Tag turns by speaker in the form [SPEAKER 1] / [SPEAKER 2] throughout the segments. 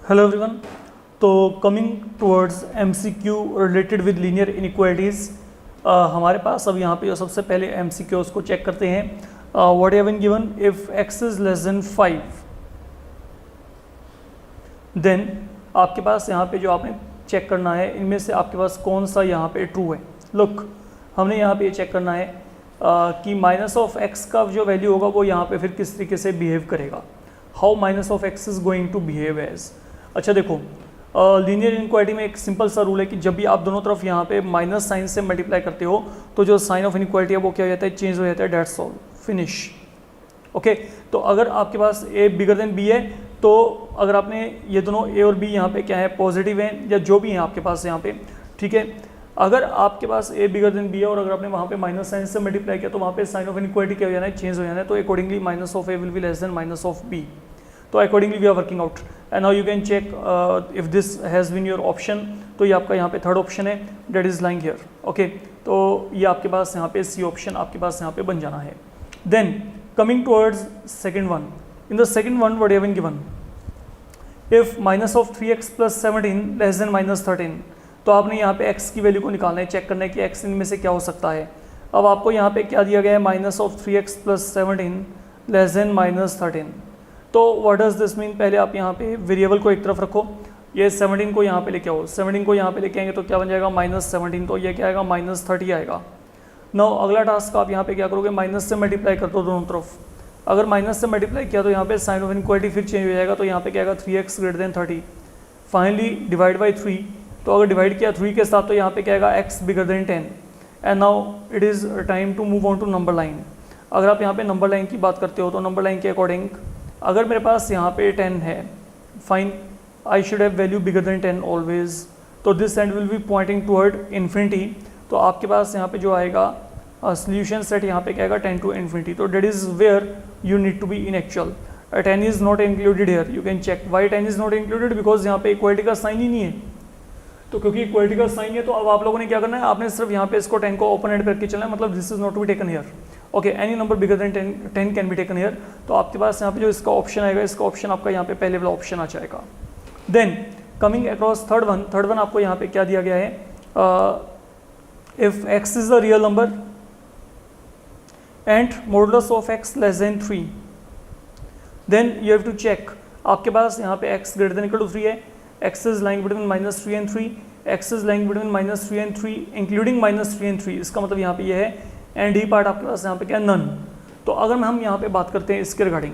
[SPEAKER 1] Hello everyone. तो coming towards MCQ related with linear inequalities, हमारे पास अब यहाँ पे जो सबसे पहले एमसीक्यू उसको चेक करते हैं। What have been given, if x is less than 5 then आपके पास यहाँ पे जो आपने चेक करना है इनमें से आपके पास कौन सा यहाँ पे ट्रू है। लुक, हमने यहाँ पे ये चेक करना है कि माइनस ऑफ एक्स का जो वैल्यू होगा वो यहाँ पे फिर किस तरीके से बिहेव करेगा। How minus of x is going to behave as. अच्छा देखो, लीनियर इनइक्वालिटी में एक सिंपल सा रूल है कि जब भी आप दोनों तरफ यहाँ पे माइनस साइन से मल्टीप्लाई करते हो तो जो साइन ऑफ इनइक्वालिटी है वो क्या हो जाता है, चेंज हो जाता है। That's all, finish. ओके, तो अगर आपके पास ए बिगर देन बी है तो अगर आपने ये दोनों ए और बी यहाँ पे क्या है, पॉजिटिव हैं या जो भी हैं आपके पास यहाँ पे, ठीक है। अगर आपके पास ए बिगर देन बी है और अगर आपने वहाँ पे माइनस साइन से मल्टीप्लाई किया तो वहाँ पे साइन ऑफ इनइक्वालिटी क्या हो जाना है, चेंज हो जाना है। तो accordingly minus of a will be less than minus of b. तो accordingly we are working out and now you can check if this has been your option. तो ये आपका यहाँ पे थर्ड ऑप्शन है, that is lying here. Okay, तो ये आपके पास यहाँ पे सी ऑप्शन आपके पास यहाँ पे बन जाना है। Then coming towards second one, in the second one what have been given, if minus of 3x plus 17 less than minus 13। तो आपने यहाँ पे x की वैल्यू को निकालना है, चेक करना है कि x इनमें से क्या हो सकता है। अब आपको यहाँ पे क्या दिया गया है, minus of 3x plus 17 less than minus 13। तो व्हाट डज दिस मीन, पहले आप यहाँ पे वेरिएबल को एक तरफ रखो, ये 17 को यहाँ पे लेके आओ। 17 को यहाँ पे लेके आएंगे तो क्या बन जाएगा, माइनस 17। तो ये क्या आएगा, माइनस 30 आएगा। नाउ अगला टास्क आप यहाँ पे क्या करोगे, माइनस से मल्टीप्लाई कर दो दोनों तरफ। अगर माइनस से मल्टीप्लाई किया तो यहाँ पे साइन ऑफ इनइक्वालिटी फिर चेंज हो जाएगा। तो यहाँ पे क्या आएगा, 3x greater than 30। Finally divide by 3। तो अगर डिवाइड किया 3 के साथ तो यहाँ पे क्या आएगा, x bigger than 10। And now it is time to move on to number line. अगर आप यहाँ पे नंबर लाइन की बात करते हो तो नंबर लाइन के अकॉर्डिंग अगर मेरे पास यहाँ पे 10 है, fine, I should have value bigger than 10 always. तो this end will be pointing toward infinity. तो आपके पास यहाँ पे जो आएगा सोल्यूशन सेट यहाँ पे क्या आएगा, 10 टू इन्फिनिटी। तो that is where you need to be in actual. 10 is not included here, you can check why 10 is not included, because यहाँ पे इक्वालिटी का साइन ही नहीं है। तो क्योंकि इक्वालिटी का साइन है तो अब आप लोगों ने क्या करना है, आपने सिर्फ यहाँ पे इसको 10 को ओपन एंड करके चलना है, मतलब this is not to be taken here. Okay, any number bigger than 10 can be taken here. तो आपके पास यहाँ पे जो इसका ऑप्शन आएगा, इसका ऑप्शन आपका यहाँ पे पहले वाला ऑप्शन आ जाएगा। Then coming across third one आपको यहाँ पे क्या दिया गया है, if x is the real number and modulus of x less than 3 then you have to check. आपके पास यहाँ पे x greater than equal to 3 है, x is lying between minus 3 and 3, x is lying between minus 3 and 3 including minus 3 and 3। इसका मतलब यहाँ पे ये है एंड डी पार्ट आपके पास यहाँ पे क्या है, नन। तो अगर हम यहाँ पे बात करते हैं इसके रिगार्डिंग,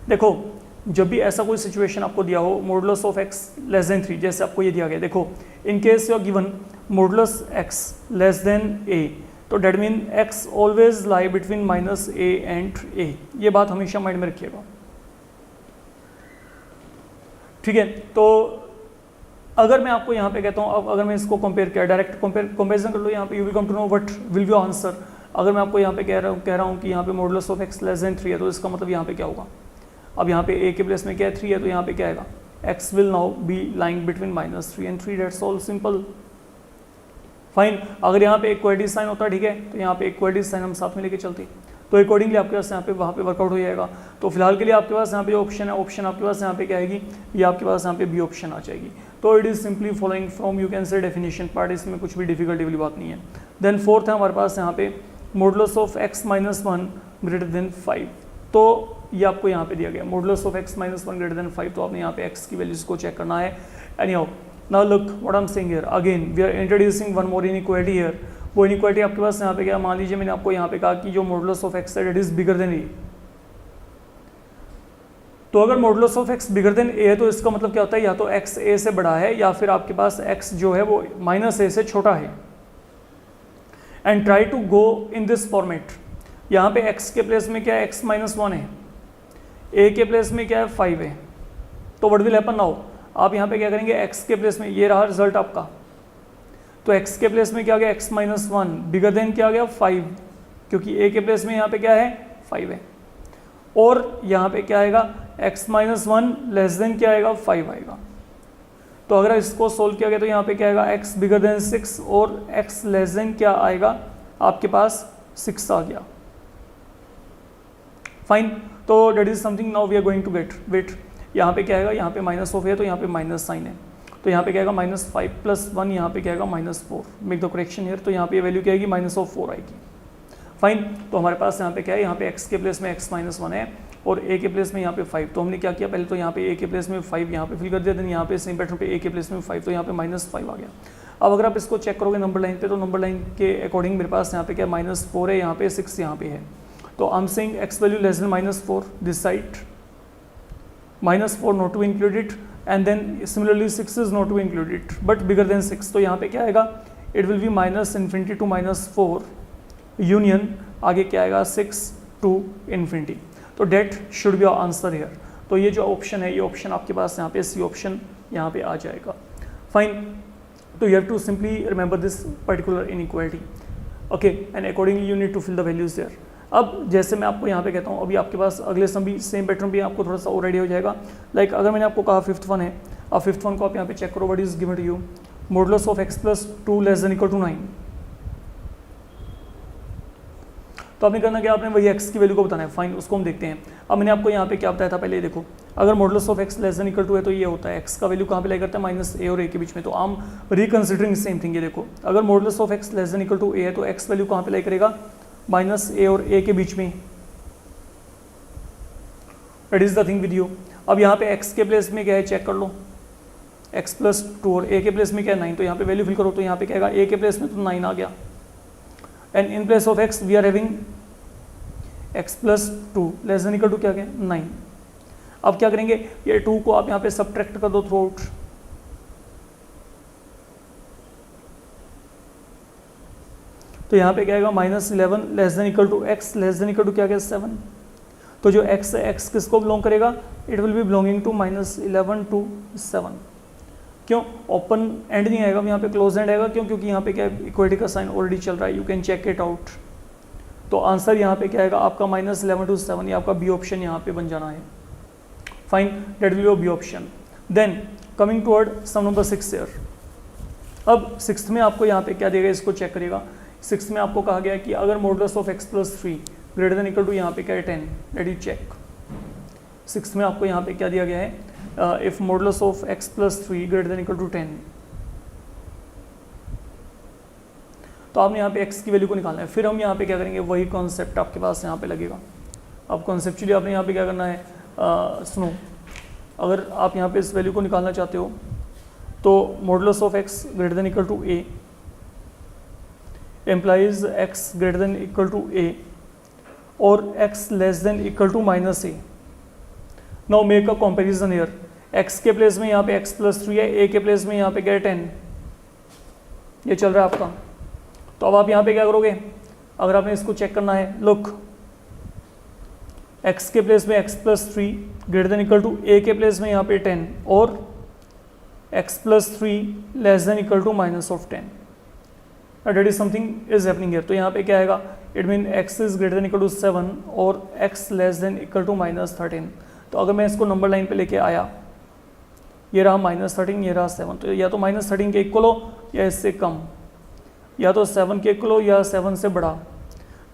[SPEAKER 1] देखो जब भी ऐसा कोई सिचुएशन आपको दिया हो modulus of x less than 3, जैसे आपको ये दिया गया, देखो in case you are given modulus x less than a, तो that mean x always lie between minus a and a। ये बात हमेशा माइंड में रखिएगा, ठीक है। तो अगर मैं आपको यहाँ पे कहता हूँ, अब अगर मैं इसको कंपेयर किया, डायरेक्ट कंपेरिजन कर लो यहाँ पे, you will come to know what will be answer. अगर मैं आपको यहाँ पे कह रहा हूँ कि यहाँ पे modulus of x less than 3 है, तो इसका मतलब यहाँ पे क्या होगा, अब यहाँ पे a के प्लेस में क्या है, 3 है, तो यहाँ पे क्या आएगा, x will now B lying between minus 3 and 3। That's all, simple, fine. अगर यहाँ पे इक्वालिटी साइन होता है, ठीक है, तो यहाँ पे इक्वालिटी साइन हम साथ में लेके चलते, तो अकॉर्डिंगली आपके पास यहाँ पे वहाँ पे वर्कआउट हो जाएगा। तो फिलहाल के लिए आपके पास यहाँ पे जो ऑप्शन है, ऑप्शन आपके पास यहाँ पे क्या आएगी, ये आपके पास यहाँ पे बी ऑप्शन आ जाएगी। तो it is simply following from you can से डेफिनेशन पार्ट, इसमें कुछ भी डिफिकल्टी वाली बात नहीं है। देन फोर्थ है हमारे पास यहाँ पे modulus of x minus 1 greater than 5। तो ये आपको यहाँ पे दिया गया modulus of x minus 1 greater than 5। तो आपने यहाँ पे x की वैल्यूज को चेक करना है। Anyhow now look what I am saying here, again we are introducing one more inequality here. वो इनइक्वालिटी आपके पास यहाँ पे क्या, मान लीजिए मैंने आपको यहाँ पे कहा कि जो मॉडुलस ऑफ x है it is bigger then a। तो अगर modulus of x bigger then a है तो इसका मतलब क्या होता है, या तो x a से बड़ा है या फिर आपके पास x जो है वो माइनस a से छोटा है। And try to go in this format. यहाँ पे x के प्लेस में क्या है, x माइनस 1 है, a के प्लेस में क्या है, 5 है। तो व्हाट विल हैपन नाउ, आप यहाँ पे क्या करेंगे, x के प्लेस में, ये रहा रिजल्ट आपका, तो x के प्लेस में क्या आ गया, x माइनस 1 बिगर देन क्या आ गया, 5, क्योंकि a के प्लेस में यहाँ पे क्या है, 5 है। और यहाँ पे क्या आएगा, x माइनस 1 लेस देन क्या आएगा, 5 आएगा। तो अगर इसको सोल्व किया गया तो यहाँ पे क्या आएगा, x बिगर देन 6 और x लेस देन क्या आएगा, आपके पास 6 आ गया, फाइन। तो that is something now we are going to get, wait यहाँ पे क्या आएगा, यहाँ पे माइनस ऑफ है तो यहाँ पे माइनस साइन है, तो यहाँ पे क्या आएगा -5 + 1, यहाँ पे क्या आएगा -4, मेक द करेक्शन हियर, तो यहाँ पे वैल्यू क्या आएगी -4 आएगी। फाइन, तो हमारे पास यहाँ पे क्या है, यहाँ पे x के प्लेस में x-1 है और a के प्लेस में यहाँ पे 5, तो हमने क्या किया, पहले तो यहाँ पे a के प्लेस में 5 यहाँ पे फिल कर दिया, देन यहाँ पे सेम पैटर्न पे a के प्लेस में 5, तो यहाँ पे -5 आ गया। अब अगर आप इसको चेक करोगे नंबर लाइन पे, तो नंबर लाइन के अकॉर्डिंग मेरे पास यहाँ पे क्या -4 है, यहाँ पे 6 यहाँ पे है, तो I am saying x value less than -4 this side, -4 not to include it, and then similarly 6 is not to include it but bigger than 6, तो यहाँ पे क्या आएगा, it will be -∞ to -4 union, आगे क्या आएगा 6 to ∞, तो that should be answer here. तो ये जो ऑप्शन है, ये ऑप्शन आपके पास यहाँ पे सी ऑप्शन यहाँ पे आ जाएगा। फाइन, तो you have to simply remember this particular inequality, okay, and accordingly you need to fill the values there. अब जैसे मैं आपको यहाँ पे कहता हूँ, अभी आपके पास अगले सम भी सेम पैटर्न भी आपको थोड़ा सा और आइडिया हो जाएगा। लाइक अगर मैंने आपको कहा 5th वन है, अब 5th वन को आप यहाँ पे चेक करो, what is given to you, modulus of x + 2 ≤ 9, तो आपने करना क्या, आपने वही x की वैल्यू को बताना है। फाइन, उसको हम देखते हैं। अब मैंने आपको यहाँ पे क्या बताया था पहले, ये देखो, अगर मॉडुलस ऑफ x <2 है तो ये होता है, x का वैल्यू कहाँ पे लाई करता है, -a और a के बीच में, तो आम रिकन्सिडरिंग सेम थिंग। ये देखो, अगर मॉडुलस ऑफ x a है तो x वैल्यू कहाँ पे लाई करेगा, -a और a के बीच में, that is the thing with you. अब यहाँ पे x के प्लेस में क्या है, चेक कर लो, x + 2 और a के प्लेस में क्या है 9, तो यहाँ पे वैल्यू फिल करो, तो यहाँ पे क्या आएगा, a के प्लेस में तो 9 आ गया, and in place of x we are having x + 2 <= क्या है 9। अब क्या करेंगे, ये 2 को आप यहाँ पे सब्ट्रैक्ट कर दो थ्रू आउट, तो यहाँ पे क्या आएगा -11 <= x <= क्या 7, तो जो x है, x किसको बिलोंग करेगा, it will be belonging to -11 to 7। क्यों, ओपन एंड नहीं आएगा, यहाँ पे क्लोज एंड आएगा, क्यों, क्योंकि यहाँ पे क्या इक्वालिटी का साइन ऑलरेडी चल रहा है, you can check it out. तो आंसर यहाँ पे क्या आएगा आपका -11 to 7, ये आपका बी ऑप्शन यहाँ पे बन जाना है। Fine, that will be B option. Then coming toward some number 6 here. अब 6th में आपको यहाँ पे क्या देगा, इसको चेक करिएगा। 6th में आपको कहा गया कि अगर मॉडुलस ऑफ x + 3 > यहाँ पे क्या है 10, दैट इज चेक। 6th में आपको यहाँ पे क्या दिया गया है, इफ मॉडुलस ऑफ x + 3 > 10, तो आपने यहाँ पे x की वैल्यू को निकालना है। फिर हम यहाँ पे क्या करेंगे, वही कॉन्सेप्ट आपके पास यहाँ पे लगेगा। अब कॉन्सेप्चुअली आपने यहाँ पे क्या करना है, सुनो, अगर आप यहाँ पे इस वैल्यू को निकालना चाहते हो तो modulus of x > a implies x > a और x <= -a। Now make a comparison here, x के प्लेस में यहाँ पे x + 3 है, a के प्लेस में यहाँ पे क्या है 10, ये चल रहा है आपका। तो अब आप यहाँ पे क्या करोगे, अगर आपने इसको चेक करना है, लुक, x के प्लेस में x + 3 > a के प्लेस में यहाँ पे 10 और x + 3 <= -10, that is something is happening here. तो यहाँ पे क्या आएगा, इट मीन x इज > 7 और x <= -13। तो अगर मैं इसको नंबर लाइन पे लेके आया, ये रहा -13, ये रहा 7, तो या तो -13 के इक्वल हो या इससे कम, या तो 7 के इक्वल हो या 7 से बड़ा।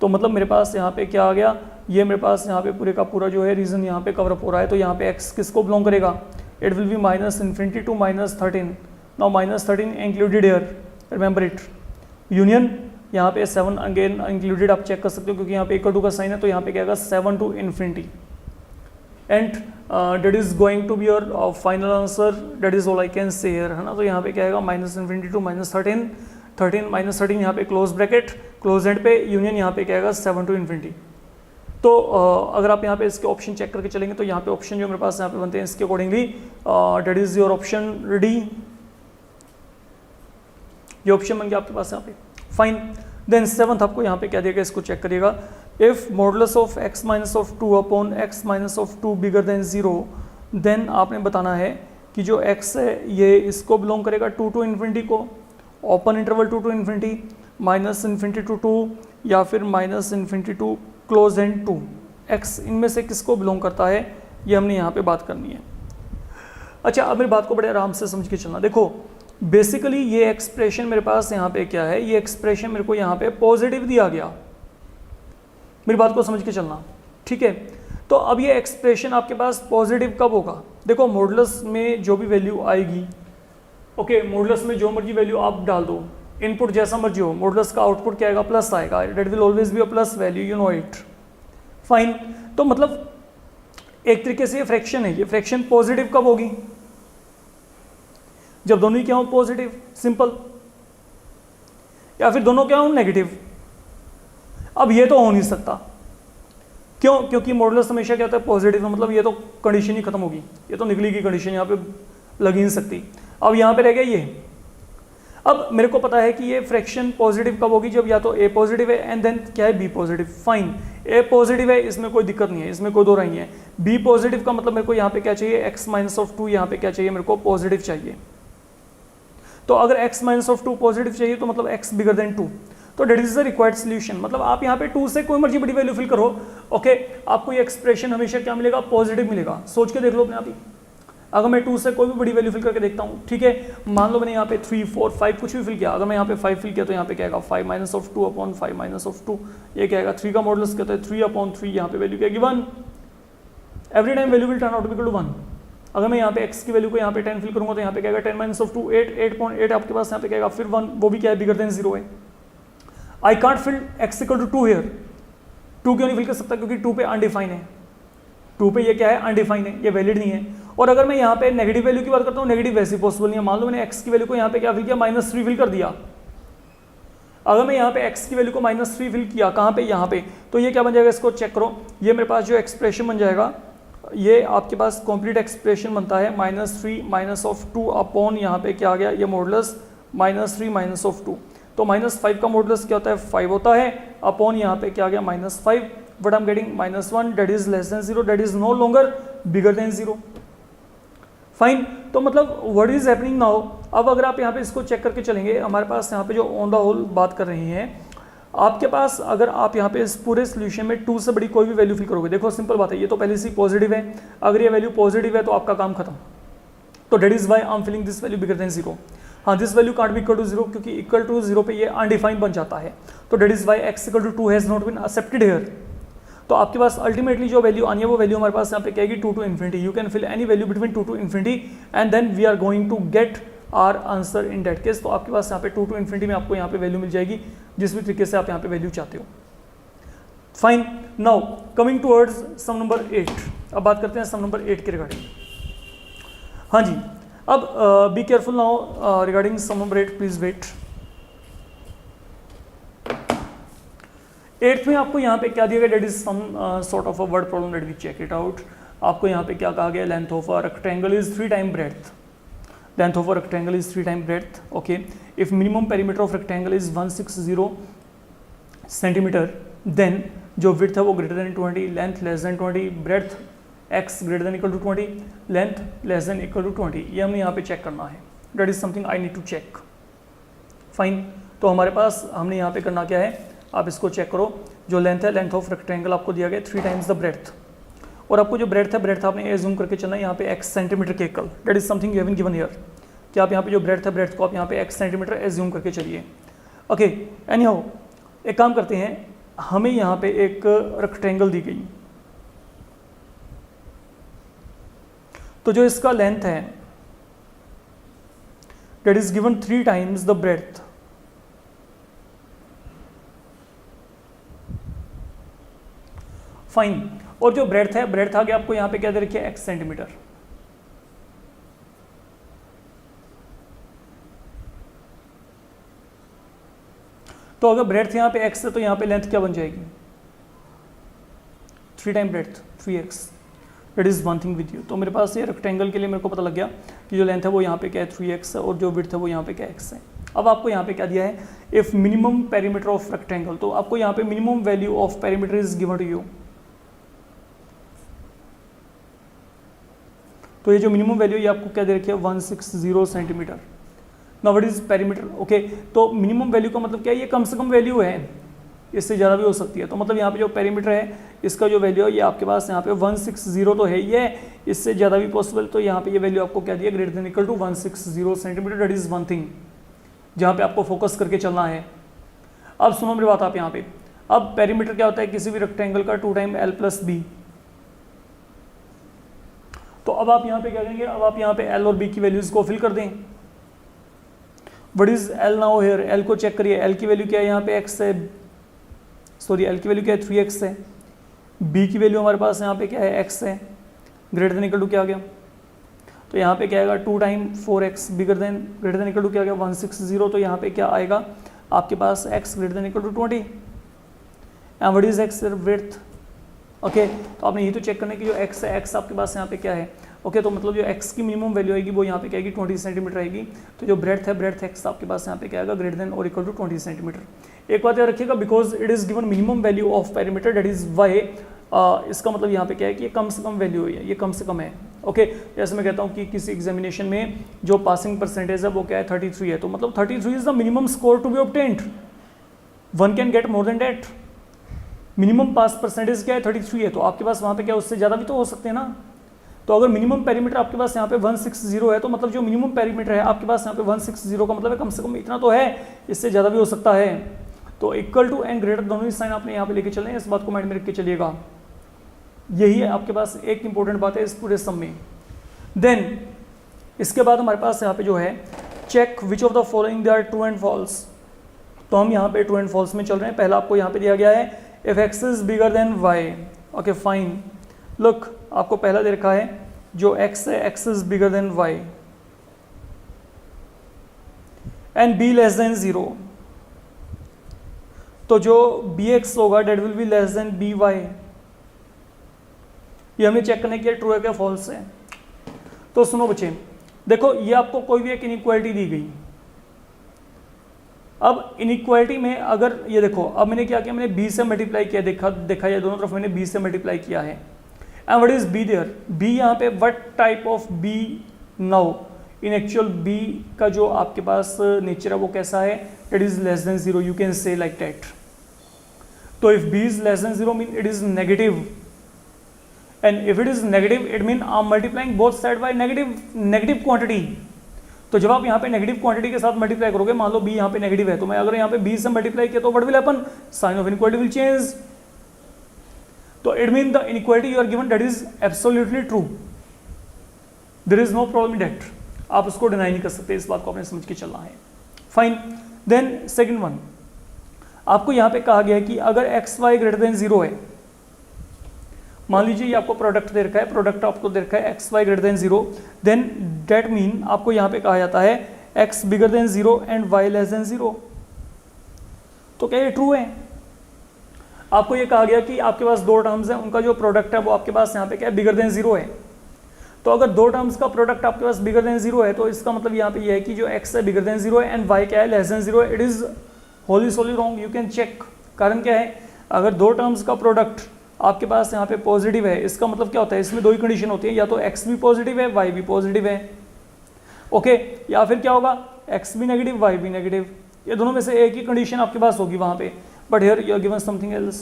[SPEAKER 1] तो मतलब मेरे पास यहाँ पे क्या आ गया, ये मेरे पास यहाँ पे पूरे का पूरा जो है रीजन यहाँ पे कवर अप हो रहा है। तो यहाँ पे x किसको बिलोंग करेगा, it will be -∞ to -13। Now -13 included here, remember it, union यहाँ पे 7 अगेन इंक्लूडेड, आप चेक कर सकते हो क्योंकि यहाँ पे = का साइन है, तो यहाँ पे क्या आएगा 7 to ∞, and that is going to be your final answer, that is all I can say here, है ना। तो यहाँ पे क्या आएगा -∞ to -13, 13 यहाँ पे क्लोज ब्रैकेट, क्लोज एंड पे यूनियन यहाँ पे क्या आएगा 7 to ∞। तो अगर आप यहाँ पे इसके ऑप्शन चेक करके चलेंगे तो यहाँ पे ऑप्शन जो मेरे पास यहाँ पे बनते हैं इसके accordingly, that is your option D, ये ऑप्शन बन गया आपके पास यहाँ पे। फाइन, देन 7th आपको यहाँ पे क्या देगा, इसको चेक करिएगा। If modulus of x - 2 upon x - 2 bigger than 0, then आपने बताना है कि जो x है ये इसको बिलोंग करेगा 2 to ∞ को, ओपन इंटरवल 2 to ∞, -∞ to 2 या फिर -∞ to क्लोज एंड 2, x इनमें से किसको बिलोंग करता है, ये हमने यहाँ पे बात करनी है। अच्छा, अब मेरी बात को बड़े आराम से समझ के चलना। देखो बेसिकली ये एक्सप्रेशन मेरे पास यहाँ पे क्या है, ये एक्सप्रेशन मेरे को यहाँ पे पॉजिटिव दिया गया, मेरी बात को समझ के चलना, ठीक है। तो अब ये एक्सप्रेशन आपके पास पॉजिटिव कब होगा, देखो मॉडुलस में जो भी वैल्यू आएगी, ओके, मॉडुलस में जो मर्जी वैल्यू आप डाल दो, इनपुट जैसा मर्जी हो, मॉडुलस का आउटपुट क्या आएगा, प्लस आएगा, that will always be a plus value, you know it, fine. तो मतलब एक तरीके से ये फ्रैक्शन है, ये फ्रैक्शन पॉजिटिव कब होगी, जब दोनों ही क्या हो पॉजिटिव, सिंपल, या फिर दोनों क्या हो नेगेटिव। अब ये तो हो नहीं सकता, क्यों, क्योंकि मॉडुलस हमेशा क्या होता है पॉजिटिव, मतलब ये तो कंडीशन ही खत्म होगी, ये तो निकली की कंडीशन यहाँ पे लग ही नहीं सकती। अब यहाँ पे रह गया ये, अब मेरे को पता है कि ये फ्रैक्शन पॉजिटिव कब होगी, जब या तो ए पॉजिटिव है एंड देन क्या है बी पॉजिटिव, फाइन। ए पॉजिटिव है, इसमें कोई दिक्कत नहीं है, इसमें कोई दो राय नहीं है। बी पॉजिटिव का मतलब मेरे को यहाँ पे क्या चाहिए, एक्स माइनस ऑफ 2, यहाँ पे क्या चाहिए मेरे को पॉजिटिव चाहिए। तो अगर x माइनस ऑफ 2 पॉजिटिव चाहिए तो मतलब x बिगर देन 2, तो that is the required solution. मतलब आप यहाँ पे 2 से कोई मर्जी बड़ी वैल्यू फिल करो, ओके, आपको ये एक्सप्रेशन हमेशा क्या मिलेगा, पॉजिटिव मिलेगा। सोच के देख लो अपने आप ही, अगर मैं 2 से कोई भी बड़ी वैल्यू फिल करके देखता हूँ, ठीक है, मान लो मैंने यहाँ पे 3, 4, 5 कुछ भी फिल किया, अगर मैं यहाँ पे 5 फिल किया तो यहाँ पे क्या आएगा 5 minus of 2 upon 5 minus of 2, ये क्या आएगा 3 का मॉडुलस कहते हैं 3 अपॉन 3, यहाँ पे वैल्यू क्या आएगी 1, every time value will turn out equal to 1। अगर मैं यहाँ पे x की वैल्यू को यहाँ पे 10 फिल करूंगा तो यहाँ पे क्या आएगा 10 माइनस ऑफ 2, 8, 8.8 आपके पास यहाँ पे क्या आएगा फिर 1, वो भी क्या है बिगर देन 0 है। I can't fill x equal to 2 here, 2 क्यों नहीं फिल कर सकता, क्योंकि 2 पे अनडिफाइन है, 2 पे ये क्या है अनडिफाइन है, ये वैलिड नहीं है। और अगर मैं यहाँ पे नेगेटिव वैल्यू की बात करता हूँ, नेगेटिव वैसे पॉसिबल नहीं है। मान लो मैंने x की वैल्यू को यहाँ पे क्या फिल किया, -3 फिल कर दिया, अगर मैं यहाँ पे x की वैल्यू को -3 फिल किया, कहाँ पे, यहाँ पे, तो ये क्या बन जाएगा, इसको चेक करो, ये मेरे पास जो एक्सप्रेशन बन जाएगा, ये आपके पास कंप्लीट एक्सप्रेशन बनता है -3 माइनस ऑफ 2 अपॉन यहाँ पे क्या आ गया, ये मॉडुलस -3 माइनस ऑफ 2, तो -5 का मॉडुलस क्या होता है 5 होता है, अपॉन यहाँ पे क्या आ गया -5, but I am getting -1 that is less than 0, that is no longer bigger than 0, fine. तो मतलब व्हाट इज हैपनिंग नाउ, अब अगर आप यहाँ पे इसको चेक करके चलेंगे, हमारे पास यहाँ पे जो ऑन द होल बात कर रहे हैं, आपके पास अगर आप यहाँ पे इस पूरे सोल्यूशन में 2 से बड़ी कोई भी वैल्यू फिल करोगे, देखो सिंपल बात है, ये तो पहले से पॉजिटिव है, अगर ये वैल्यू पॉजिटिव है तो आपका काम खत्म, तो that is why I am filling this value bigger than 0। हाँ, this value can't be equal to 0, क्योंकि इक्वल टू 0 पे ये अनडिफाइंड बन जाता है, तो that is why x equal to 2 has not been accepted here. तो आपके पास अल्टीमेटली जो वैल्यू आनी है वो वैल्यू हमारे पास यहाँ पे क्या है 2 to infinity, you can fill any value between 2 to infinity and then we are going to get our answer in that case. तो आपके पास यहाँ पे 2 टू इन्फिनिटी में आपको यहाँ पे वैल्यू मिल जाएगी, जिस भी तरीके से आप यहाँ पे वैल्यू चाहते हो, fine. Now coming towards some number 8, अब बात करते हैं सम नंबर 8 के रिगार्डिंग। हाँ जी, अब be careful now regarding some number 8, please wait. 8th में आपको यहाँ पे क्या दिया गया, that is some sort of a word problem, let we check it out. आपको यहाँ पे क्या कहा गया, length of a rectangle is 3 time breadth, length of a rectangle is 3 times breadth, okay, if minimum perimeter of rectangle is 160 centimeter, then जो width है वो greater than 20, length less than 20, breadth x greater than equal to 20, length less than equal to 20, ये हमने यहाँ पे check करना है, that is something I need to check, fine। तो हमारे पास हमने यहाँ पे करना क्या है, आप इसको चेक करो, जो लेंथ है, लेंथ ऑफ रेक्टेंगल आपको दिया गया 3 टाइम्स द ब्रेड्थ, और आपको जो ब्रेड्थ है, ब्रेड्थ आपने एज्यूम करके चलना है यहाँ पे x सेंटीमीटर के इक्वल, that is something you have been given here, कि आप यहाँ पे जो ब्रेड्थ है, ब्रेड्थ को आप यहाँ पे x सेंटीमीटर एज्यूम करके चलिए, ओके। एनी हाउ एक काम करते हैं, हमें यहाँ पे एक रेक्टेंगल दी गई, तो जो इसका लेंथ है that is given 3 times the breadth, fine. और जो ब्रेड्थ है, ब्रेड्थ आगे आपको यहाँ पे क्या दे रखी है, x सेंटीमीटर, तो अगर ब्रेड्थ यहाँ पे x है तो यहाँ पे लेंथ क्या बन जाएगी, 3 time breadth 3x, it is one thing with you. तो मेरे पास ये रेक्टेंगल के लिए मेरे को पता लग गया कि जो लेंथ है वो यहाँ पे क्या है 3x है, और जो विड्थ है वो यहाँ पे क्या x है। अब आपको यहाँ पे क्या दिया है, if minimum perimeter of rectangle, तो आपको यहाँ पे minimum value of perimeter is given to you, तो ये जो मिनिमम वैल्यू ये आपको क्या दे रखी है 160 centimetre. Now what is perimeter, okay, तो मिनिमम वैल्यू का मतलब क्या है, ये कम से कम वैल्यू है, इससे ज़्यादा भी हो सकती है, तो मतलब यहाँ पे जो पेरीमीटर है इसका जो वैल्यू है ये आपके पास यहाँ पे 160 तो है, ये इससे ज़्यादा भी पॉसिबल, तो यहाँ पे ये वैल्यू आपको क्या दिया, greater than equal to 160 centimetre, that is one thing जहाँ पे आपको फोकस करके चलना है। अब सुनो मेरी बात आप यहाँ पे, अब पेरीमीटर क्या होता है किसी भी रेक्टेंगल का 2 टाइम l प्लस बी, तो अब आप यहाँ पे क्या करेंगे, अब आप यहाँ पे एल और बी की वैल्यूज़ को फिल कर दें। What is L now here, L को चेक करिए, एल की वैल्यू क्या है यहाँ पे एक्स है, सॉरी एल की वैल्यू क्या है 3x है, बी की वैल्यू हमारे पास यहाँ पे क्या है x है, ग्रेटर देन इक्वल टू क्या आ गया, तो यहाँ पे क्या आएगा 2 time 4x bigger than greater than equal to क्या आ गया 160, तो यहाँ पे क्या आएगा आपके पास x greater than equal to 20 and what is x width. Okay, तो आपने ये तो चेक करना है कि जो x है, x आपके पास यहाँ पे क्या है। ओके, तो मतलब जो x की मिनिमम वैल्यू आएगी वो यहाँ पे क्या आएगी 20 सेंटीमीटर आएगी, तो जो ब्रेड्थ है, ब्रेड्थ x आपके पास यहाँ पे क्या आएगा ग्रेटर देन और इक्वल टू 20 सेंटीमीटर। एक बात याद रखिएगा, because it is given minimum value of perimeter that is y, इसका मतलब यहाँ पे क्या है कि ये कम से कम वैल्यू है, ये कम से कम है। ओके, जैसे मैं कहता हूँ कि किसी एग्जामिनेशन में जो पासिंग परसेंटेज है वो क्या है 33 है, तो मतलब 33 is the minimum score to be obtained, one can get more than that. Minimum pass percentage क्या है 33 है, तो आपके पास वहाँ पे क्या उससे ज़्यादा भी तो हो सकते हैं ना। तो अगर मिनिमम पेरीमीटर आपके पास यहाँ पे 160 है, तो मतलब जो मिनिमम पेरीमीटर है आपके पास यहाँ पे 160 का मतलब है कम से कम इतना तो है, इससे ज़्यादा भी हो सकता है। तो इक्वल टू एंड ग्रेटर दोनों ही साइन आपने यहाँ पे लेके चलने हैं, इस बात को माइंड में रख के चलिएगा। यही है आपके पास एक इंपॉर्टेंट बात है इस पूरे सम में। देन इसके बाद हमारे पास यहाँ पे जो है check which of the following they are true and false. तो हम यहाँ पे ट्रू एंड फॉल्स में चल रहे हैं। पहला आपको यहाँ पे दिया गया है if x is bigger than y। Okay fine, look आपको पहला दे रखा है जो x है, x is bigger than y and b less than 0, तो जो bx होगा that will be less than by। ये हमें चेक करने के लिए ट्रू है क्या फॉल्स है। तो सुनो बच्चे, देखो ये आपको कोई भी एक इनइक्वालिटी दी गई। अब इनइक्वालिटी में अगर ये देखो, अब मैंने क्या किया, मैंने b से मल्टीप्लाई किया, देखा ये दोनों तरफ मैंने b से मल्टीप्लाई किया है। And what is b there, b यहाँ पे what type of b now, in actual b का जो आपके पास नेचर है वो कैसा है, it is less than 0, you can say like that. तो if b is less than 0 mean it is negative, and if it is negative it mean I am multiplying both side by negative quantity. तो जब आप यहाँ पे negative quantity के साथ multiply करोगे, मान लो b यहाँ पे नेगेटिव है, तो मैं अगर यहाँ पे b से मल्टीप्लाई किया तो what will happen, sign of inequality will change. तो it mean the inequality you are given that is absolutely true, there is no problem in that, आप उसको डिनाई नहीं कर सकते, इस बात को आपने समझ के चलना है। फाइन, देन सेकंड वन, आपको यहाँ पे कहा गया है कि अगर एक्स वाई ग्रेटर देन 0 है, मान लीजिए ये आपको प्रोडक्ट दे रखा है, प्रोडक्ट आपको दे रखा है x y greater than 0, then that mean आपको यहाँ पे कहा जाता है x bigger than 0 and y less than 0। तो क्या ये ट्रू है। आपको ये कहा गया कि आपके पास दो टर्म्स हैं, उनका जो प्रोडक्ट है वो आपके पास यहाँ पे क्या है बिगर देन 0 है। तो अगर दो टर्म्स का प्रोडक्ट आपके पास बिगर देन 0 है, तो इसका मतलब यहाँ पे ये है कि जो x है बिगर देन 0 है एंड y क्या है लेस देन 0 है। It is wholly solely wrong, you can check. कारण क्या है, अगर दो टर्म्स का प्रोडक्ट आपके पास यहाँ पे पॉजिटिव है, इसका मतलब क्या होता है, इसमें दो ही कंडीशन होती है, या तो x भी पॉजिटिव है y भी पॉजिटिव है, ओके, या फिर क्या होगा x भी नेगेटिव y भी नेगेटिव, ये दोनों में से एक ही कंडीशन आपके पास होगी वहाँ पे। But here you are given something else,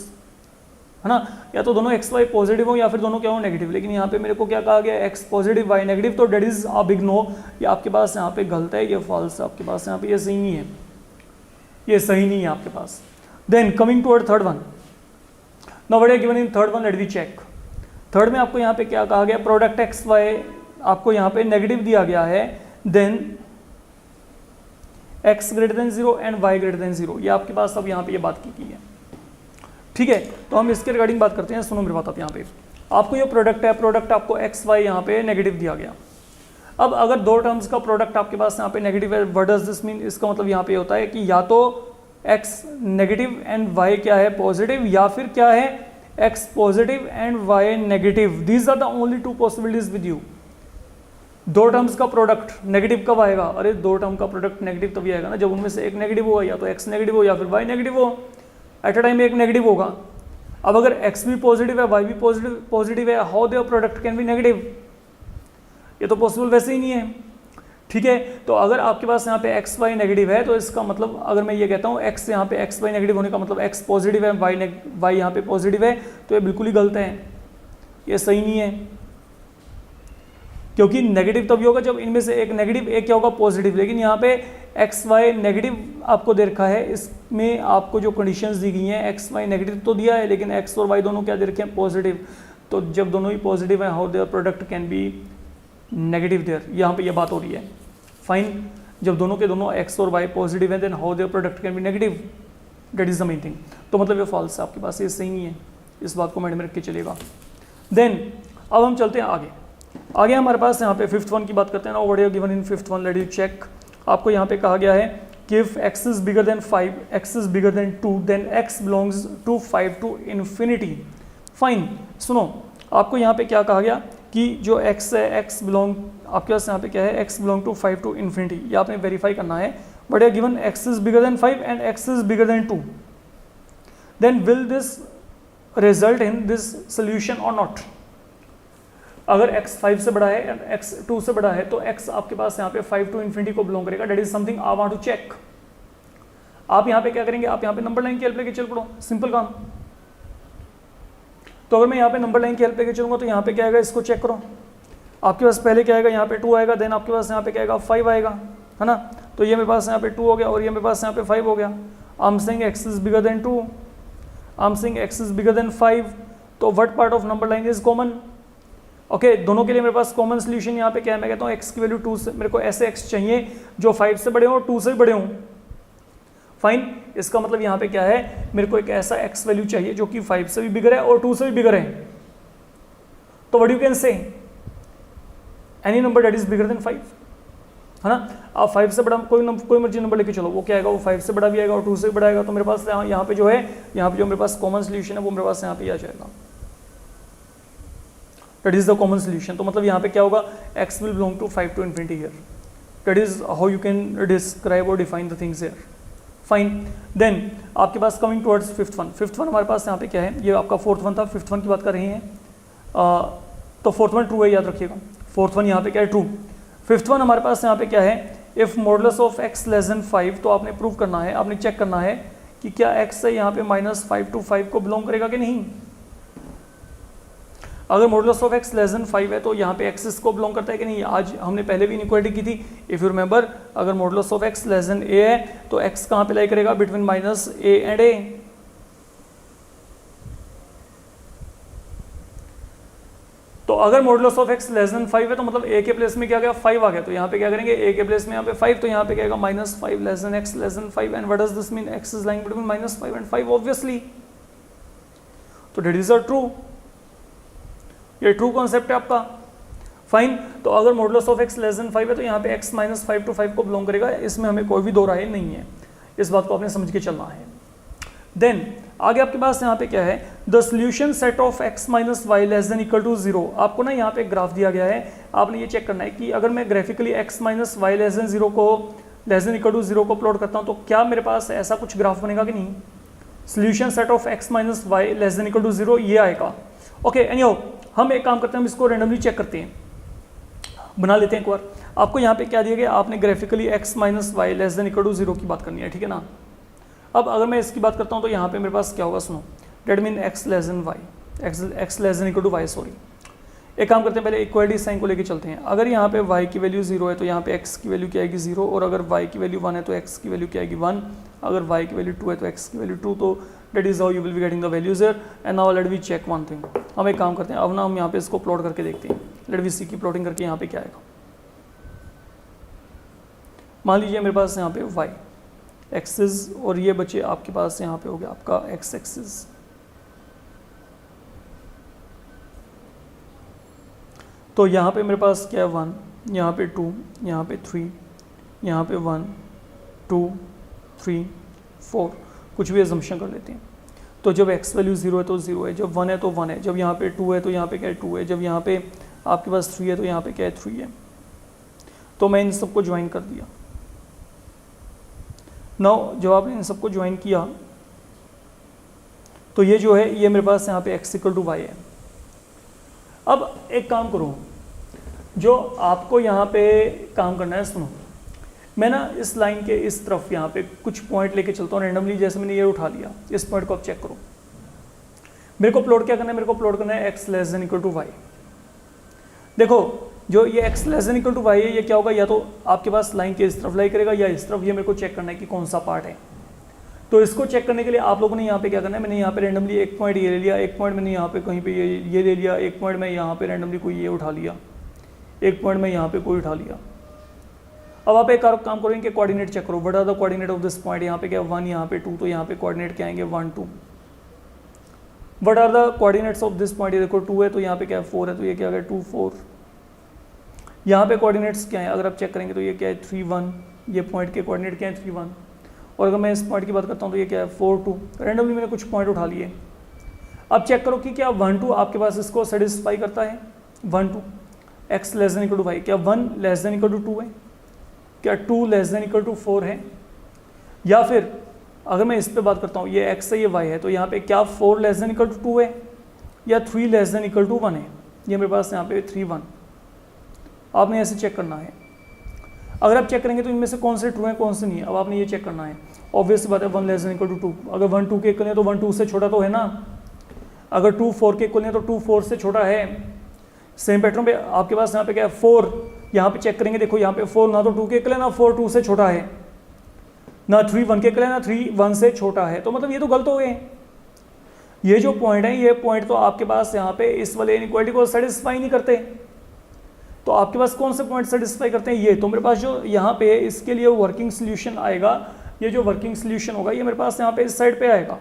[SPEAKER 1] है ना, या तो दोनों x y पॉजिटिव हो या फिर दोनों क्या हो नेगेटिव। लेकिन यहाँ पे मेरे को क्या कहा गया x पॉजिटिव y नेगेटिव, तो that is a big no, ये आपके पास यहाँ पे गलत है, ये फॉल्स है आपके पास यहाँ पे, ये सही नहीं है, ये सही नहीं है आपके पास। Then coming toward third one, now what is given in third one, let me check. Third में आपको यहाँ पे क्या कहा गया, प्रोडक्ट एक्स वाई आपको यहाँ पे नेगेटिव दिया गया है, then x greater than 0 and y greater than 0, ये आपके पास अब यहाँ पे ये बात की गई है। ठीक है, तो हम इसके रिगार्डिंग बात करते हैं। सुनो मेरी बात, आप यहाँ पे आपको ये प्रोडक्ट है, प्रोडक्ट आपको एक्स वाई यहाँ पे नेगेटिव दिया गया। अब अगर दो टर्म्स का प्रोडक्ट आपके पास यहाँ पे नेगेटिव है, व्हाट डज दिस मीन, इसका मतलब यहाँ पे होता है कि या तो x नेगेटिव एंड y क्या है पॉजिटिव, या फिर क्या है x positive and y negative. These are the only two possibilities with you. दो टर्म्स का प्रोडक्ट नेगेटिव कब आएगा, अरे दो टर्म का प्रोडक्ट नेगेटिव तभी आएगा ना जब उनमें से एक नेगेटिव होगा, या तो x नेगेटिव हो या फिर y नेगेटिव हो, एट अ टाइम एक नेगेटिव होगा। अब अगर x भी पॉजिटिव है y भी पॉजिटिव है, how their product can be negative, ये तो पॉसिबल वैसे ही नहीं है। ठीक है, तो अगर आपके पास यहाँ पे एक्स वाई नेगेटिव है, तो इसका मतलब अगर मैं ये कहता हूँ एक्स यहाँ पे एक्स वाई नेगेटिव होने का मतलब एक्स पॉजिटिव है, वाई यहाँ पे पॉजिटिव है, तो ये बिल्कुल ही गलत है, ये सही नहीं है। क्योंकि नेगेटिव तभी होगा जब इनमें से एक नेगेटिव एक क्या होगा पॉजिटिव। लेकिन यहाँ पे एक्स वाई नेगेटिव आपको दे रखा है, इसमें आपको जो कंडीशंस दी गई हैं, एक्स वाई नेगेटिव तो दिया है लेकिन एक्स और वाई दोनों क्या दे रखे हैं पॉजिटिव। तो जब दोनों ही पॉजिटिव है, how their product can be negative there, यहाँ पे ये बात हो रही है। फाइन, जब दोनों के दोनों x और y पॉजिटिव हैं then how their product can be negative, that is the main thing. तो मतलब ये फॉल्स है आपके पास, ये सही नहीं है, इस बात को माइंड में रख के चलेगा। देन अब हम चलते हैं आगे हमारे पास यहाँ पे फिफ्थ वन की बात करते हैं ना। What are given in fifth one, let you check. आपको यहाँ पे कहा गया है कि if x is bigger than 5, x is bigger than 2 then x belongs to 5 to infinity. Fine, सुनो आपको यहाँ पे क्या कहा गया कि जो x है x बिलोंग, आपके पास यहाँ पे क्या है, x belong to 5 to infinity, ये आपने वेरीफाई करना है। But are given x is bigger than 5 and x is bigger than 2, then will this result in this solution और नॉट। अगर x 5 से बड़ा है एंड x 2 से बड़ा है तो x आपके पास यहाँ पे 5 टू इन्फिनिटी को बिलोंग करेगा। That is something I want to check. आप यहाँ पे क्या करेंगे, आप यहाँ पे नंबर लाइन की हेल्प लेके चल पड़ो, सिंपल काम। तो अगर मैं यहाँ पे नंबर लाइन की हेल्प लेके चलूंगा तो यहाँ पे क्या आएगा, इसको चेक करो। आपके पास पहले क्या आएगा, यहाँ पे 2 आएगा, देन आपके पास यहाँ पे क्या आएगा, 5 आएगा, है ना। तो ये मेरे पास यहाँ पे 2 हो गया और ये मेरे पास यहाँ पे 5 हो गया। आई am saying x is bigger than 2, I am saying x is bigger than 5। तो what part of number line is common? Okay, दोनों के लिए मेरे पास कॉमन सोल्यूशन यहाँ पे क्या है, मैं कहता हूँ x की वैल्यू 2 से, मेरे को ऐसे x चाहिए जो 5 से बड़े हों और 2 से भी बड़े हों। फाइन, इसका मतलब यहाँ पे क्या है, मेरे को एक ऐसा x वैल्यू चाहिए जो कि 5 से भी बिगर है और 2 से भी बिगर है। तो व्हाट यू कैन से, any number that is bigger than 5, है ना। आप 5 से बड़ा कोई मर्जी नंबर लेके चलो, वो क्या आएगा, वो 5 से बड़ा भी आएगा और 2 से भी बड़ा आएगा। तो मेरे पास यहाँ पे जो है, यहाँ पे जो मेरे पास कॉमन सोल्यूशन है वो मेरे पास यहाँ पे आ जाएगा, that is the common solution. तो मतलब यहाँ पे क्या होगा, x will belong to 5 to infinity here, that is how you can describe और define the things here. Fine, then आपके पास coming towards fifth one. Fifth one हमारे पास यहाँ पे क्या है, ये आपका फोर्थ वन था, फिफ्थ वन की बात कर रहे हैं। तो फोर्थ वन ट्रू है, याद रखिएगा, फोर्थ वन यहाँ पे क्या है, ट्रू। फिफ्थ वन हमारे पास यहाँ पे क्या है, if modulus of x less than 5, तो आपने प्रूव करना है, आपने चेक करना है कि क्या x है यहाँ पे -5 टू 5 को बिलोंग करेगा कि नहीं। अगर modulus of x less than 5 है तो यहाँ पे x इसको बिलोंग करता है कि नहीं। आज हमने पहले भी इनइक्वालिटी की थी, इफ यू रिमेंबर, अगर modulus of x less than a है तो x कहाँ पे लाई करेगा, बिटवीन -a एंड a। तो अगर modulus of x less than 5 है तो मतलब a के प्लेस में क्या गया, 5 आ गया। तो यहाँ पे क्या करेंगे, a के प्लेस में यहाँ पे 5, तो यहाँ पे क्या आएगा, -5 less than x less than 5। And what does this mean, x is lying between -5 and 5 obviously. तो दैट इज अ ट्रू, ये ट्रू कॉन्सेप्ट है आपका। फाइन, तो अगर modulus of x less than 5 है तो यहाँ पे x -5 टू 5 को बिलोंग करेगा, इसमें हमें कोई भी दो राय नहीं है, इस बात को आपने समझ के चलना है। देन आगे आपके पास यहाँ पे क्या है, the solution set of x minus y less than equal to 0। आपको ना यहाँ पे ग्राफ दिया गया है, आपने ये चेक करना है कि अगर मैं graphically x minus y less than 0 को लेस देन इक्वल टू 0 को प्लॉट करता हूँ तो क्या मेरे पास ऐसा कुछ ग्राफ बनेगा कि नहीं। Solution set of x minus y less than equal to 0 ये आएगा। ओके, एनीहाउ हम एक काम करते हैं, हम इसको रैंडमली चेक करते हैं, बना लेते हैं एक बार। आपको यहाँ पे क्या दिया गया, आपने graphically x minus y less than equal to 0 की बात करनी है, ठीक है ना। अब अगर मैं इसकी बात करता हूँ तो यहाँ पे मेरे पास क्या होगा, सुनो, that mean x less than y, x less than equal to y, sorry. एक काम करते हैं, पहले इक्वालिटी साइन को लेके चलते हैं। अगर यहाँ पे y की वैल्यू 0 है तो यहाँ पे x की वैल्यू क्या आएगी 0, और अगर y की वैल्यू 1 है तो x की वैल्यू क्या आएगी 1, अगर y की वैल्यू 2 है तो x की वैल्यू 2। तो that is how you will be getting the values here. And now let we check one thing. हम एक काम करते हैं, अब ना हम यहाँ पे इसको प्लॉट करके देखते हैं, लेट वी सी की प्लॉटिंग करके यहाँ पे क्या आएगा। मान लीजिए मेरे पास यहाँ पे y एक्सिस और ये बचे आपके पास यहाँ पे हो गया आपका x एक्सिस। तो यहाँ पे मेरे पास क्या है 1, यहाँ पे 2, यहाँ पे 3, यहाँ पे 1 2 3 4, कुछ भी एजम्पशन कर लेते हैं। तो जब x वैल्यू 0 है तो 0 है, जब 1 है तो 1 है, जब यहाँ पे 2 है तो यहाँ पे क्या है 2 है, जब यहाँ पे आपके पास 3 है तो यहाँ पे क्या है 3 है। तो मैं इन सबको ज्वाइन कर दिया। नाउ जब आपने इन सबको ज्वाइन किया तो ये जो है ये मेरे पास यहाँ पे x इक्वल टू वाई है। अब एक काम करो, जो आपको यहाँ पे काम करना है, सुनो, मैं ना इस लाइन के इस तरफ यहाँ पे कुछ पॉइंट लेके चलता हूँ रैंडमली। जैसे मैंने ये उठा लिया, इस पॉइंट को आप चेक करो। मेरे को प्लॉट क्या करना है, मेरे को प्लॉट करना है x less than equal to y. देखो जो ये x less than equal to y है, ये क्या होगा, या तो आपके पास लाइन के इस तरफ लाई करेगा या इस तरफ। ये मेरे को चेक करना है कि कौन सा पार्ट है। तो इसको चेक करने के लिए आप लोगों ने यहाँ पे क्या करना है, मैंने यहाँ पे रैंडमली एक पॉइंट ये ले लिया, एक पॉइंट मैंने यहाँ पे कहीं पे ये ले लिया, एक पॉइंट मैं यहाँ पे रैंडमली कोई ये उठा लिया, एक पॉइंट में यहाँ पे कोई उठा लिया। अब आप एक काम करेंगे कि कोऑर्डिनेट चेक करो, what are the coordinate of this point, यहाँ पे क्या 1, यहाँ पे 2, तो यहाँ पे कोऑर्डिनेट क्या आएंगे 1 2। What are the coordinates of this point, ये देखो 2 है तो यहाँ पे क्या है 4 है, तो ये क्या आ गया 2 4। यहाँ पे कोऑर्डिनेट्स क्या है अगर आप चेक करेंगे तो ये क्या है 3 1, ये पॉइंट के कोऑर्डिनेट क्या है 3 1। और अगर मैं इस पॉइंट की बात करता हूँ तो ये क्या है 4 2। रैंडमली मैंने कुछ पॉइंट उठा लिए। अब चेक करो कि क्या 1 2 आपके पास इसको सेटिस्फाई करता है, 1 2 x less than equal to y, क्या 1 लेस देन इक्वल टू 2 है, क्या 2 लेस देन इक्वल टू 4 है, या फिर अगर मैं इस पे बात करता हूँ ये x है ये y है, तो यहाँ पे क्या 4 लेस देन इक्वल टू 2 है या 3 लेस देन इक्वल टू 1 है। ये मेरे पास यहाँ पे 3 1, आपने ऐसे चेक करना है। अगर आप चेक करेंगे तो इनमें से कौन से ट्रू है कौन से नहीं है, अब आपने ये चेक करना है। ऑब्वियस बात है 1 लेस देन इक्वल टू 2, अगर 1 2 के इक्वल है तो 1 2 से छोटा तो है ना, अगर 2 4 के इक्वल है तो 2 4 से छोटा है। सेम पैटर्न पे आपके पास यहाँ पे क्या है 4, यहाँ पे चेक करेंगे देखो यहाँ पे 4 ना तो 2 के इक्वल है ना 4 2 से छोटा है, ना 3 1 के इक्वल है ना 3 1 से छोटा है, तो मतलब ये तो गलत हो गए। ये जो पॉइंट है ये पॉइंट तो आपके पास यहाँ पे इस वाले इनइक्वालिटी को सेटिस्फाई नहीं करते, तो आपके पास कौन से पॉइंट सेटिस्फाई करते हैं ये, तो मेरे पास जो यहाँ पे इसके लिए वर्किंग सोल्यूशन आएगा, ये जो वर्किंग सोल्यूशन होगा ये मेरे पास यहाँ पे इस साइड पे आएगा।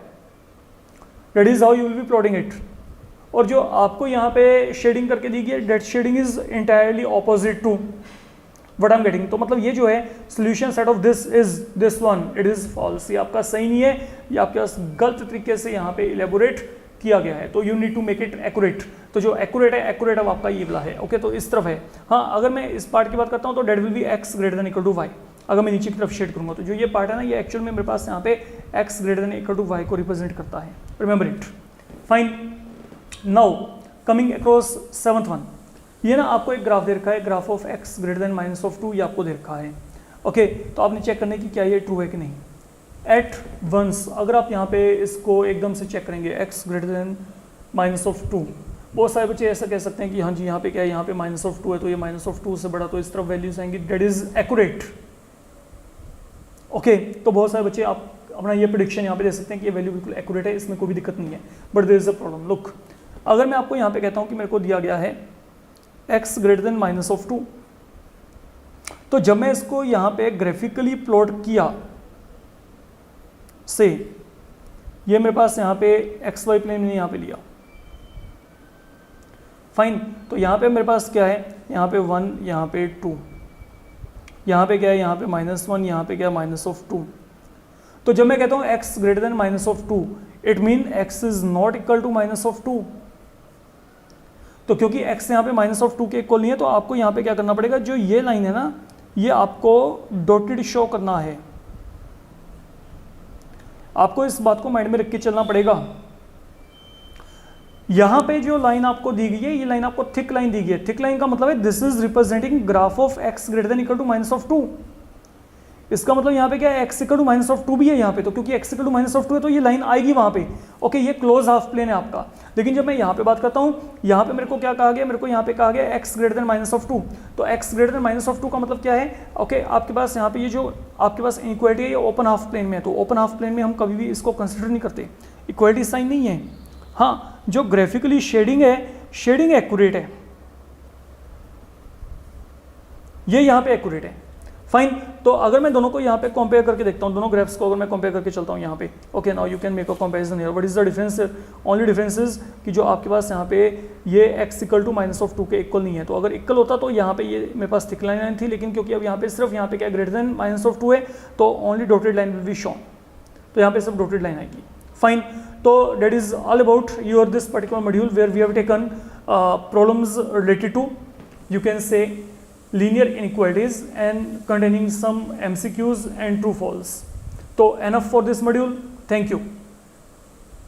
[SPEAKER 1] That is how you will B plotting it. और जो आपको यहाँ पे शेडिंग करके दी गई है that shading is entirely opposite to what I am getting, तो मतलब ये जो है solution set of this is this one, it is false, ये आपका सही नहीं है, ये आपके पास गलत तरीके से यहाँ पे इलेबोरेट किया गया है, तो you need to make it accurate. तो जो एक्यूरेट है एक्यूरेट अब आपका ये वाला है, ओके तो इस तरफ है। हाँ अगर मैं इस पार्ट की बात करता हूँ तो that will be x greater than equal to y, अगर मैं नीचे की तरफ शेड करूंगा तो जो ये पार्ट है ना ये एक्चुअल में मेरे पास यहाँ पे x greater than equal to y को रिप्रेजेंट करता है, remember it. Fine, now coming across 7th one, ये ना आपको एक ग्राफ दे रखा है, graph of x greater than minus of 2, ये आपको दे रखा है। ओके तो आपने चेक करना है कि क्या ये ट्रू है कि नहीं। एट वंस अगर आप यहाँ पे इसको एकदम से चेक करेंगे x greater than minus of 2, बहुत सारे बच्चे ऐसा कह सकते हैं कि हाँ जी यहाँ पे क्या है, यहाँ पे माइनस ऑफ 2 है तो ये माइनस ऑफ 2 से बड़ा, तो इस तरफ वैल्यूज आएंगी, डेट इज एक्यूरेट। ओके तो बहुत सारे बच्चे आप अपना ये प्रेडिक्शन यहाँ पे दे सकते हैं कि ये वैल्यू बिल्कुल एक्यूरेट है, इसमें कोई भी दिक्कत नहीं है, but there is a problem. Look अगर मैं आपको यहाँ पे कहता हूँ कि मेरे को दिया गया है x greater than minus of 2, तो जब मैं इसको यहाँ पे ग्राफिकली प्लॉट किया से, ये मेरे पास यहाँ पे एक्स वाई प्लेन में यहाँ पे लिया, फाइन, तो यहाँ पे मेरे पास क्या है, यहाँ पे 1, यहाँ पे 2, यहाँ पे क्या है, यहाँ पे -1, यहाँ पे क्या है माइनस ऑफ 2। तो जब मैं कहता हूँ x greater than minus of 2, it mean x is not equal to minus of 2। तो क्योंकि x यहाँ पे माइनस ऑफ 2 के इक्वल नहीं है, तो आपको यहाँ पे क्या करना पड़ेगा, जो ये लाइन है ना ये आपको डॉटेड शो करना है, आपको इस बात को माइंड में रख के चलना पड़ेगा। यहां पे जो लाइन आपको दी गई है ये लाइन आपको थिक लाइन दी गई है, थिक लाइन का मतलब है this is representing graph of x greater than equal to minus of 2। इसका मतलब यहाँ पे क्या है, x equal to minus of 2 भी है यहाँ पे, तो क्योंकि x equal to minus of 2 है तो ये लाइन आएगी वहां पे। ओके ये क्लोज हाफ प्लेन है आपका, लेकिन जब मैं यहाँ पे बात करता हूँ, यहाँ पे मेरे को क्या कहा गया, मेरे को यहाँ पे कहा गया x greater than minus of 2, तो x greater than minus of 2 का मतलब क्या है। ओके आपके पास यहाँ पे ये जो आपके पास इक्वालिटी है ये ओपन हाफ प्लेन में है, तो ओपन हाफ प्लेन में हम कभी भी इसको कंसिडर नहीं करते, इक्वालिटी साइन नहीं है। हाँ जो ग्राफिकली शेडिंग है, शेडिंग एक्यूरेट है, ये यहाँ पे एक्यूरेट है। फाइन, तो अगर मैं दोनों को यहाँ पे कंपेयर करके देखता हूँ, दोनों ग्राफ्स को अगर मैं कंपेयर करके चलता हूँ यहाँ पे, okay now you can make a comparison here. What is the difference, only difference is कि जो आपके पास यहाँ पे ये x equal to minus of 2 के इक्वल नहीं है, तो अगर इक्वल होता तो यहाँ पे ये मेरे पास थिक लाइन थी, लेकिन क्योंकि अब यहाँ पे सिर्फ यहाँ पे क्या ग्रेटर देन माइनस ऑफ 2 है, तो only dotted line will be shown, तो यहाँ पे सिर्फ डॉटेड लाइन आएगी। फाइन, तो that is all about your this particular module where we have taken problems related to you can say linear inequalities and containing some MCQs and true false. So enough for this module. Thank you.